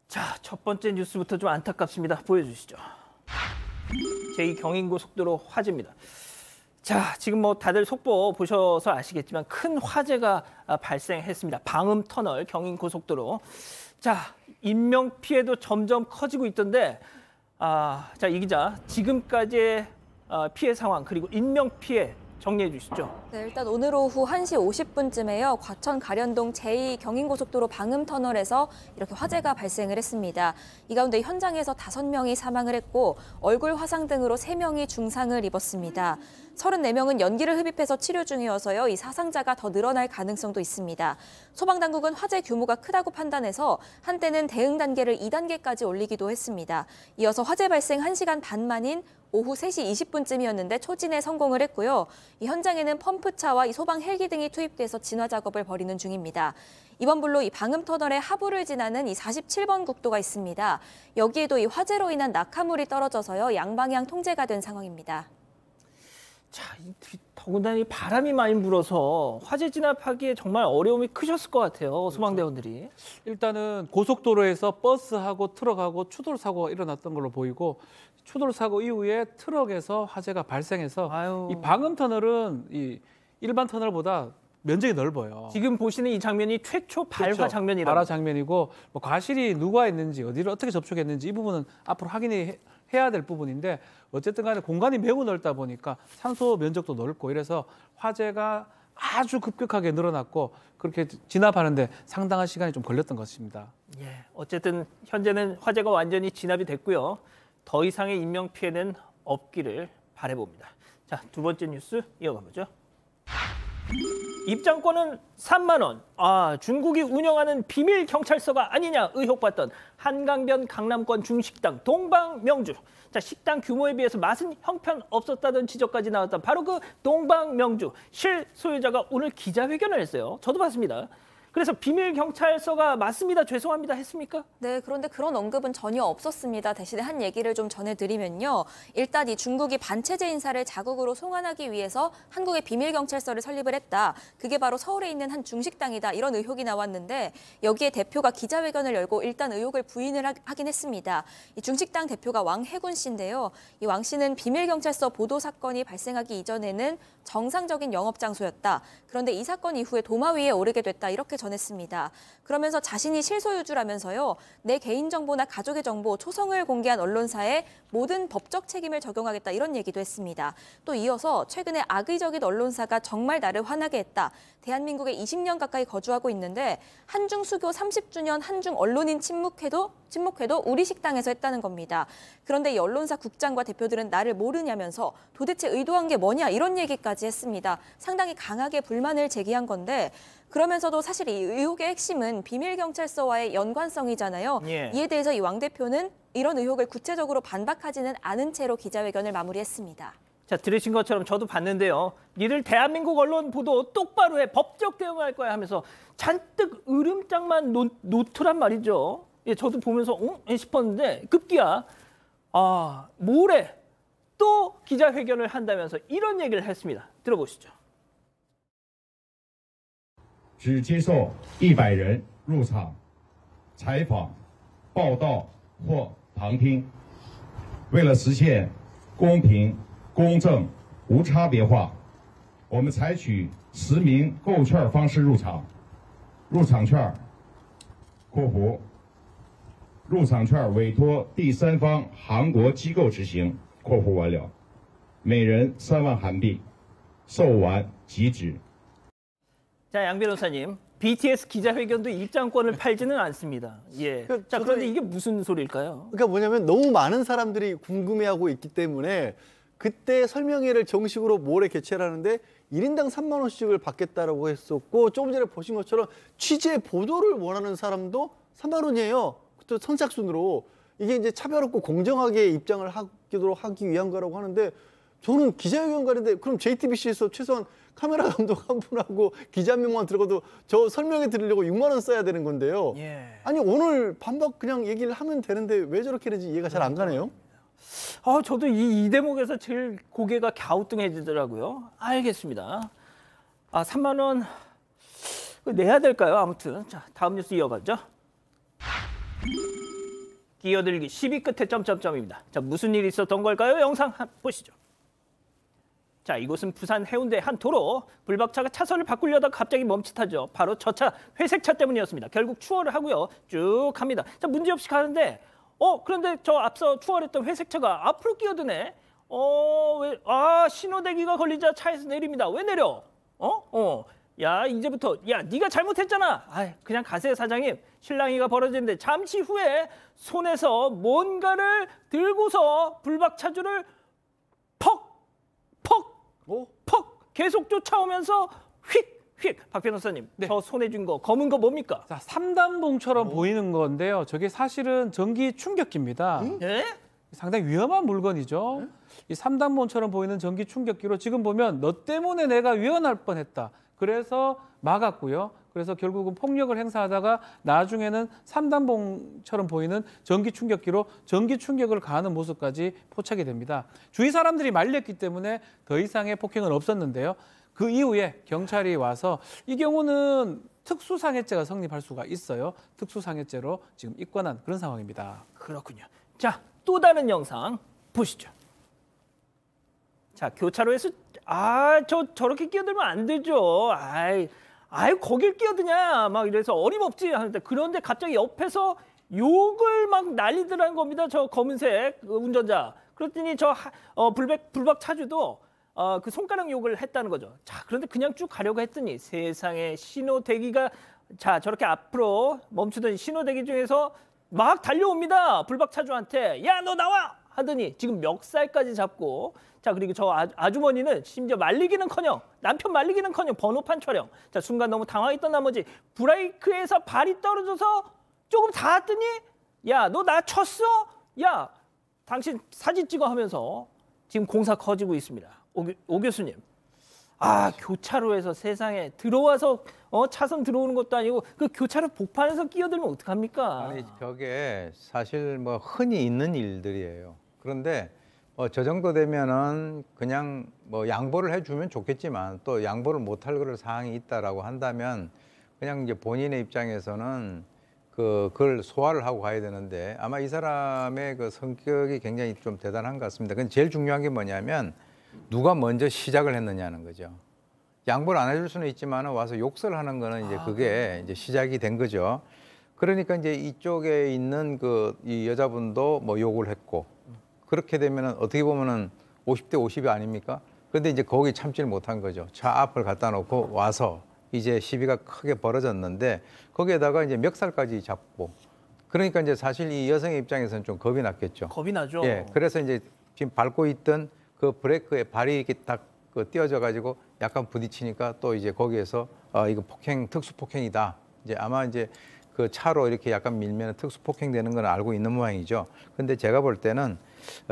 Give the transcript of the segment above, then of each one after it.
자, 첫 번째 뉴스부터 좀 안타깝습니다. 보여주시죠. 제2경인고속도로 화재입니다. 자, 지금 뭐 다들 속보 보셔서 아시겠지만 큰 화재가 발생했습니다. 방음터널 경인고속도로. 자, 인명피해도 점점 커지고 있던데, 자, 이 기자, 지금까지의 피해 상황 그리고 인명피해 정리해 주시죠. 네, 일단 오늘 오후 1시 50분쯤에요. 과천 가련동 제2경인고속도로 방음터널에서 이렇게 화재가 발생을 했습니다. 이 가운데 현장에서 5명이 사망을 했고 얼굴 화상 등으로 3명이 중상을 입었습니다. 34명은 연기를 흡입해서 치료 중이어서요. 이 사상자가 더 늘어날 가능성도 있습니다. 소방당국은 화재 규모가 크다고 판단해서 한때는 대응 단계를 2단계까지 올리기도 했습니다. 이어서 화재 발생 1시간 반 만인 오후 3시 20분쯤이었는데 초진에 성공을 했고요. 이 현장에는 펌프차와 이 소방 헬기 등이 투입돼서 진화 작업을 벌이는 중입니다. 이번 불로 이 방음터널의 하부를 지나는 이 47번 국도가 있습니다. 여기에도 이 화재로 인한 낙하물이 떨어져서요. 양방향 통제가 된 상황입니다. 자, 더군다나 이 바람이 많이 불어서 화재 진압하기에 정말 어려움이 크셨을 것 같아요, 소방대원들이. 일단은 고속도로에서 버스하고 트럭하고 추돌 사고가 일어났던 걸로 보이고 추돌 사고 이후에 트럭에서 화재가 발생해서 이 방음 터널은 이 일반 터널보다 면적이 넓어요. 지금 보시는 이 장면이 최초 발화 그렇죠. 장면이라고. 발화 장면이고 뭐 과실이 누가 했는지 어디를 어떻게 접촉했는지 이 부분은 앞으로 해야 될 부분인데 어쨌든 간에 공간이 매우 넓다 보니까 산소 면적도 넓고 이래서 화재가 아주 급격하게 늘어났고 그렇게 진압하는데 상당한 시간이 좀 걸렸던 것입니다. 예, 어쨌든 현재는 화재가 완전히 진압이 됐고요. 더 이상의 인명피해는 없기를 바라봅니다. 자, 두 번째 뉴스 이어가 보죠. 입장권은 3만 원. 중국이 운영하는 비밀 경찰서가 아니냐 의혹받던 한강변 강남권 중식당 동방명주. 자, 식당 규모에 비해서 맛은 형편없었다던 지적까지 나왔던 바로 그 동방명주 실소유자가 오늘 기자회견을 했어요. 저도 봤습니다. 그래서 비밀 경찰서가 맞습니다, 죄송합니다 했습니까? 네, 그런데 그런 언급은 전혀 없었습니다. 대신에 한 얘기를 좀 전해드리면요. 일단 이 중국이 반체제 인사를 자국으로 송환하기 위해서 한국의 비밀 경찰서를 설립을 했다. 그게 바로 서울에 있는 한 중식당이다. 이런 의혹이 나왔는데 여기에 대표가 기자회견을 열고 일단 의혹을 부인을 하긴 했습니다. 이 중식당 대표가 왕해군 씨인데요. 이 왕 씨는 비밀 경찰서 보도 사건이 발생하기 이전에는 정상적인 영업 장소였다. 그런데 이 사건 이후에 도마 위에 오르게 됐다. 이렇게 전했습니다. 그러면서 자신이 실소유주라면서요. 내 개인정보나 가족의 정보, 초성을 공개한 언론사에 모든 법적 책임을 적용하겠다. 이런 얘기도 했습니다. 또 이어서 최근에 악의적인 언론사가 정말 나를 화나게 했다. 대한민국에 20년 가까이 거주하고 있는데 한중 수교 30주년 한중 언론인 침묵회도 우리 식당에서 했다는 겁니다. 그런데 이 언론사 국장과 대표들은 나를 모르냐면서 도대체 의도한 게 뭐냐 이런 얘기까지 했습니다. 상당히 강하게 불만을 제기한 건데 그러면서도 사실 이 의혹의 핵심은 비밀경찰서와의 연관성이잖아요. 예. 이에 대해서 이 왕 대표는 이런 의혹을 구체적으로 반박하지는 않은 채로 기자회견을 마무리했습니다. 자, 들으신 것처럼 저도 봤는데요. 니들 대한민국 언론 보도 똑바로 해, 법적 대응할 거야 하면서 잔뜩 으름장만 놓더란 말이죠. 예, 저도 보면서 싶었는데 급기야 모레 또 기자회견을 한다면서 이런 얘기를 했습니다. 들어보시죠. 只接受100人入场采访、报道或旁听。为了实现公平、公正、无差别化，我们采取实名购券方式入场。入场券（括弧）入场券委托第三方韩国机构执行（括弧完了），每人3万韩币，售完即止。 자, 양 변호사님, BTS 기자회견도 입장권을 팔지는 않습니다. 예. 자, 그런데 이게 무슨 소리일까요? 그러니까 뭐냐면 너무 많은 사람들이 궁금해하고 있기 때문에 그때 설명회를 정식으로 모레 개최를 하는데 1인당 3만 원씩을 받겠다라고 했었고 조금 전에 보신 것처럼 취재 보도를 원하는 사람도 3만 원이에요. 또 선착순으로 이게 이제 차별 없고 공정하게 입장을 하기 위한 거라고 하는데 저는 기자회견 가는데 그럼 JTBC에서 최소한 카메라 감독 한 분하고 기자 한 명만 들어가도 저 설명해 드리려고 6만 원 써야 되는 건데요. 예. 아니 오늘 반박 그냥 얘기를 하면 되는데 왜 저렇게 되는지 이해가 잘 안 가네요. 저도 이 대목에서 제일 고개가 갸우뚱해지더라고요. 알겠습니다. 3만 원 내야 될까요? 아무튼 자, 다음 뉴스 이어가죠. 끼어들기 시비 끝에 점점점입니다. 자, 무슨 일이 있었던 걸까요? 영상 보시죠. 자, 이곳은 부산 해운대 한 도로. 불박차가 차선을 바꾸려다가 갑자기 멈칫하죠. 바로 저 차, 회색차 때문이었습니다. 결국 추월을 하고요. 쭉 갑니다. 자, 문제없이 가는데 그런데 저 앞서 추월했던 회색차가 앞으로 끼어드네. 신호대기가 걸리자 차에서 내립니다. 왜 내려? 야, 이제부터 네가 잘못했잖아. 그냥 가세요, 사장님. 실랑이가 벌어지는데 잠시 후에 손에서 뭔가를 들고서 불박차주를 퍽 계속 쫓아오면서 휙. 박 변호사님, 네. 저 손에 쥔 거 검은 거 뭡니까? 자, 삼단봉처럼 보이는 건데요. 저게 사실은 전기 충격기입니다. 예? 상당히 위험한 물건이죠. 이 삼단봉처럼 보이는 전기 충격기로 지금 보면 너 때문에 내가 위험할 뻔했다. 그래서 막았고요. 그래서 결국은 폭력을 행사하다가 나중에는 삼단봉처럼 보이는 전기 충격기로 전기 충격을 가하는 모습까지 포착이 됩니다. 주위 사람들이 말렸기 때문에 더 이상의 폭행은 없었는데요. 그 이후에 경찰이 와서 이 경우는 특수상해죄가 성립할 수가 있어요. 특수상해죄로 지금 입건한 그런 상황입니다. 그렇군요. 자, 또 다른 영상 보시죠. 자, 교차로에서 저렇게 끼어들면 안 되죠. 거길 끼어드냐 막 이래서 어림없지 하는데, 그런데 갑자기 옆에서 욕을 막 난리더라는 겁니다. 저 검은색 운전자. 그랬더니 저 불박 차주도 그 손가락 욕을 했다는 거죠. 자, 그런데 그냥 쭉 가려고 했더니 세상에 신호 대기가 저렇게 앞으로 멈추던 신호 대기 중에서 막 달려옵니다. 불박 차주한테 야, 너 나와 하더니 지금 멱살까지 잡고, 자, 그리고 저 아주머니는 심지어 말리기는커녕, 남편 말리기는커녕 번호판 촬영. 자, 순간 너무 당황했던 나머지 브레이크에서 발이 떨어져서 조금 닿았더니 야, 너 나 쳤어? 야, 당신 사진 찍어 하면서 지금 공사 커지고 있습니다. 오 교수님. 교차로에서 세상에 들어와서 차선 들어오는 것도 아니고 그 교차로 복판에서 끼어들면 어떡합니까? 아니, 저게 사실 뭐 흔히 있는 일들이에요. 그런데 저 정도 되면은 그냥 뭐 양보를 해주면 좋겠지만, 또 양보를 못할 그럴 사항이 있다라고 한다면 그냥 이제 본인의 입장에서는 그걸 소화를 하고 가야 되는데, 아마 이 사람의 그 성격이 굉장히 좀 대단한 것 같습니다. 근데 제일 중요한 게 뭐냐면 누가 먼저 시작을 했느냐는 거죠. 양보를 안 해줄 수는 있지만 와서 욕설 하는 거는 이제 그게 이제 시작이 된 거죠. 그러니까 이제 이쪽에 있는 이 여자분도 뭐 욕을 했고, 그렇게 되면은 어떻게 보면은 50대 50이 아닙니까? 그런데 이제 거기 참지를 못한 거죠. 차 앞을 갖다 놓고 와서 이제 시비가 크게 벌어졌는데, 거기에다가 이제 멱살까지 잡고, 그러니까 이제 사실 이 여성의 입장에서는 좀 겁이 났겠죠. 겁이 나죠. 예, 그래서 이제 지금 밟고 있던 그 브레이크에 발이 이렇게 딱 띄어져 가지고 약간 부딪히니까 또 이제 거기에서 이거 특수 폭행이다. 이제 아마 이제 그 차로 이렇게 약간 밀면 특수 폭행되는 건 알고 있는 모양이죠. 근데 제가 볼 때는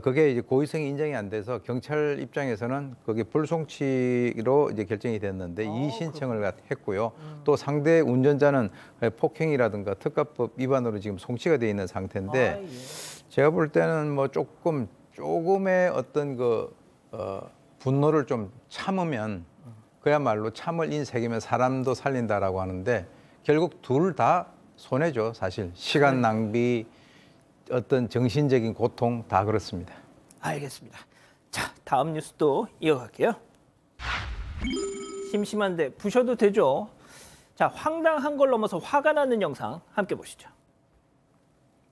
그게 이제 고의성이 인정이 안 돼서 경찰 입장에서는 그게 불송치로 이제 결정이 됐는데 이의 신청을 했고요. 또 상대 운전자는 폭행이라든가 특가법 위반으로 지금 송치가 돼 있는 상태인데, 제가 볼 때는 뭐 조금의 어떤 분노를 좀 참으면, 그야말로 참을 인색이면 사람도 살린다라고 하는데, 결국 둘 다 손해죠, 사실. 시간 낭비, 어떤 정신적인 고통 다 그렇습니다. 알겠습니다. 자, 다음 뉴스도 이어갈게요. 심심한데 부셔도 되죠. 자, 황당한 걸 넘어서 화가 나는 영상 함께 보시죠.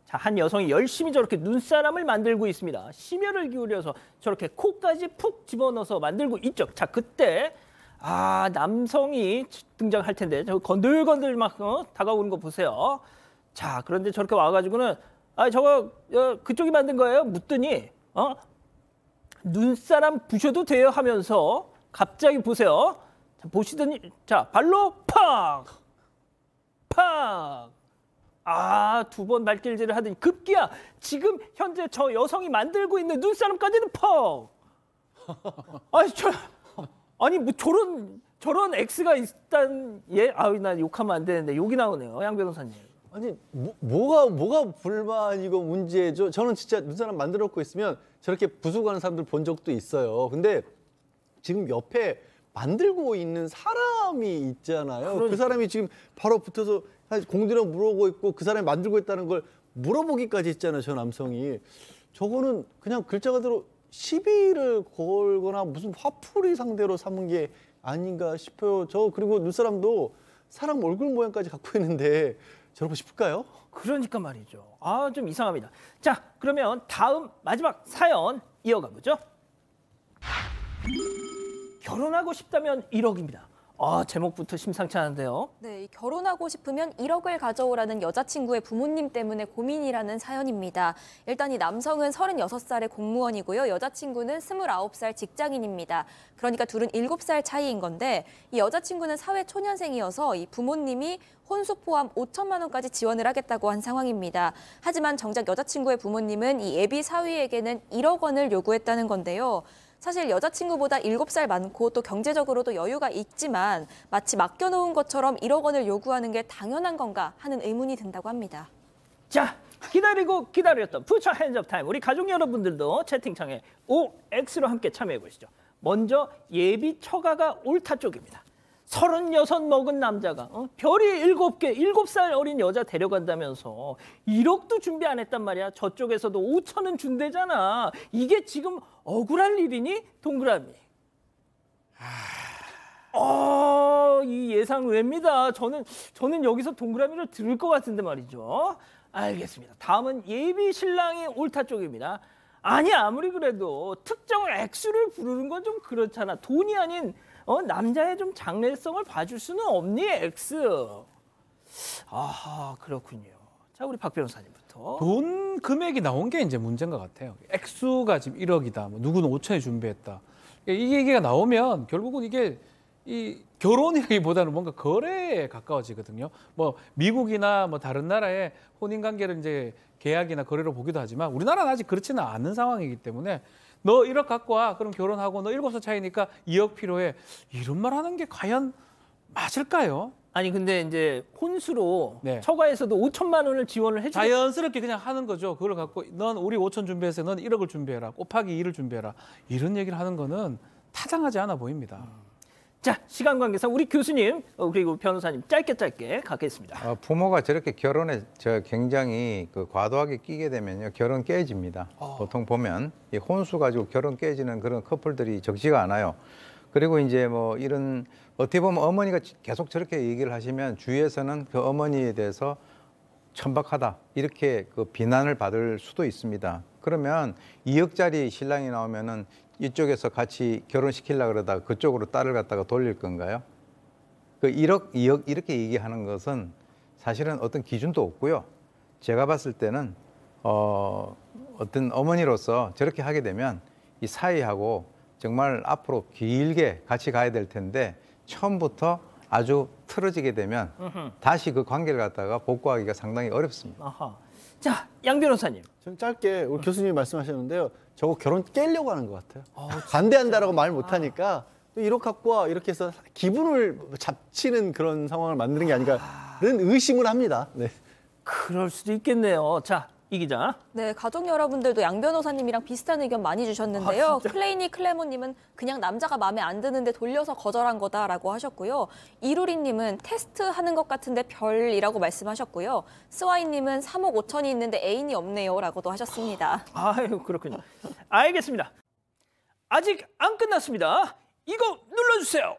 자, 한 여성이 열심히 저렇게 눈사람을 만들고 있습니다. 심혈을 기울여서 저렇게 코까지 푹 집어넣어서 만들고 있죠. 자, 그때 남성이 등장할 텐데, 저 건들건들 막 다가오는 거 보세요. 자, 그런데 저렇게 와가지고는 저거 그쪽이 만든 거예요? 묻더니 눈사람 부셔도 돼요 하면서 갑자기 보세요. 자, 보시더니 발로 팍! 두 번 발길질을 하더니 급기야 지금 현재 저 여성이 만들고 있는 눈사람까지는 퍽! 뭐 저런 X가 있단, 나 욕하면 안 되는데 욕이 나오네요, 양 변호사님. 아니 뭐가 불만이고 문제죠? 저는 진짜 눈사람 만들어 놓고 있으면 저렇게 부수고 하는 사람들 본 적도 있어요. 근데 지금 옆에 만들고 있는 사람이 있잖아요. 그 사람이 지금 바로 붙어서 공들여 물어오고 있고, 그 사람이 만들고 있다는 걸 물어보기까지 했잖아요, 저 남성이. 저거는 그냥 글자 그대로 시비를 걸거나 무슨 화풀이 상대로 삼은 게 아닌가 싶어요. 저 그리고 눈사람도 사람 얼굴 모양까지 갖고 있는데 저러고 싶을까요? 그러니까 말이죠. 아, 좀 이상합니다. 자, 그러면 다음 마지막 사연 이어가 보죠. 결혼하고 싶다면 1억입니다. 아, 제목부터 심상치 않은데요. 네, 이 결혼하고 싶으면 1억을 가져오라는 여자친구의 부모님 때문에 고민이라는 사연입니다. 일단 이 남성은 36살의 공무원이고요. 여자친구는 29살 직장인입니다. 그러니까 둘은 7살 차이인 건데 이 여자친구는 사회 초년생이어서 이 부모님이 혼수 포함 5천만 원까지 지원을 하겠다고 한 상황입니다. 하지만 정작 여자친구의 부모님은 이 예비 사위에게는 1억 원을 요구했다는 건데요. 사실 여자친구보다 7살 많고 또 경제적으로도 여유가 있지만 마치 맡겨놓은 것처럼 1억 원을 요구하는 게 당연한 건가 하는 의문이 든다고 합니다. 자, 기다리고 기다렸던 푸처 핸즈업 타임. 우리 가족 여러분들도 채팅창에 OX로 함께 참여해 보시죠. 먼저 예비 처가가 옳다 쪽입니다. 36 먹은 남자가 별이 7개, 7살 어린 여자 데려간다면서 1억도 준비 안 했단 말이야. 저쪽에서도 5천은 준대잖아. 이게 지금 억울할 일이니? 동그라미. 이 예상 외입니다. 저는 여기서 동그라미를 들을 것 같은데 말이죠. 알겠습니다. 다음은 예비 신랑이 옳다 쪽입니다. 아니, 아무리 그래도 특정 액수를 부르는 건 좀 그렇잖아. 돈이 아닌 남자의 좀 장래성을 봐줄 수는 없니, X. 아하, 그렇군요. 자, 우리 박 변호사님부터. 돈 금액이 나온 게 이제 문제인 것 같아요. 액수가 지금 1억이다. 뭐 누구는 5천에 준비했다. 이 얘기가 나오면 결국은 이게 이 결혼이라기보다는 뭔가 거래에 가까워지거든요. 뭐 미국이나 뭐 다른 나라의 혼인 관계를 이제 계약이나 거래로 보기도 하지만 우리나라는 아직 그렇지는 않은 상황이기 때문에 너 1억 갖고 와. 그럼 결혼하고 너 7살 차이니까 2억 필요해. 이런 말 하는 게 과연 맞을까요? 아니, 근데 이제 혼수로 네. 처가에서도 5천만 원을 지원을 해주고 자연스럽게 그냥 하는 거죠. 그걸 갖고 넌 우리 5천 준비해서 넌 1억을 준비해라. 곱하기 2를 준비해라. 이런 얘기를 하는 거는 타당하지 않아 보입니다. 자, 시간 관계상 우리 교수님 그리고 변호사님 짧게 가겠습니다. 부모가 저렇게 결혼에 굉장히 과도하게 끼게 되면요, 결혼 깨집니다. 보통 보면 이 혼수 가지고 결혼 깨지는 그런 커플들이 적지가 않아요. 그리고 이제 뭐 이런 어떻게 보면 어머니가 계속 저렇게 얘기를 하시면 주위에서는 그 어머니에 대해서 천박하다 이렇게 비난을 받을 수도 있습니다. 그러면 2억짜리 신랑이 나오면은 이쪽에서 같이 결혼시키려고 그러다가 그쪽으로 딸을 갖다가 돌릴 건가요? 1억, 2억 이렇게 얘기하는 것은 사실은 어떤 기준도 없고요. 제가 봤을 때는 어떤 어머니로서 저렇게 하게 되면 이 사이하고 정말 앞으로 길게 같이 가야 될 텐데 처음부터 아주 틀어지게 되면 다시 그 관계를 갖다가 복구하기가 상당히 어렵습니다. 아하. 자, 양 변호사님. 좀 짧게 우리 교수님이 말씀하셨는데요. 저거 결혼 깨려고 하는 것 같아요. 반대한다라고 말 못하니까 1억 갖고 와 이렇게 해서 기분을 잡치는 그런 상황을 만드는 게 아닌가라는 의심을 합니다. 네. 그럴 수도 있겠네요. 자, 이 기자. 네, 가족 여러분들도 양 변호사님이랑 비슷한 의견 많이 주셨는데요. 클레이니 클레모님은 그냥 남자가 마음에 안 드는데 돌려서 거절한 거다라고 하셨고요. 이루리님은 테스트하는 것 같은데 별이라고 말씀하셨고요. 스와이님은 3억 5천이 있는데 애인이 없네요라고도 하셨습니다. 아유, 그렇군요. 알겠습니다. 아직 안 끝났습니다. 이거 눌러주세요.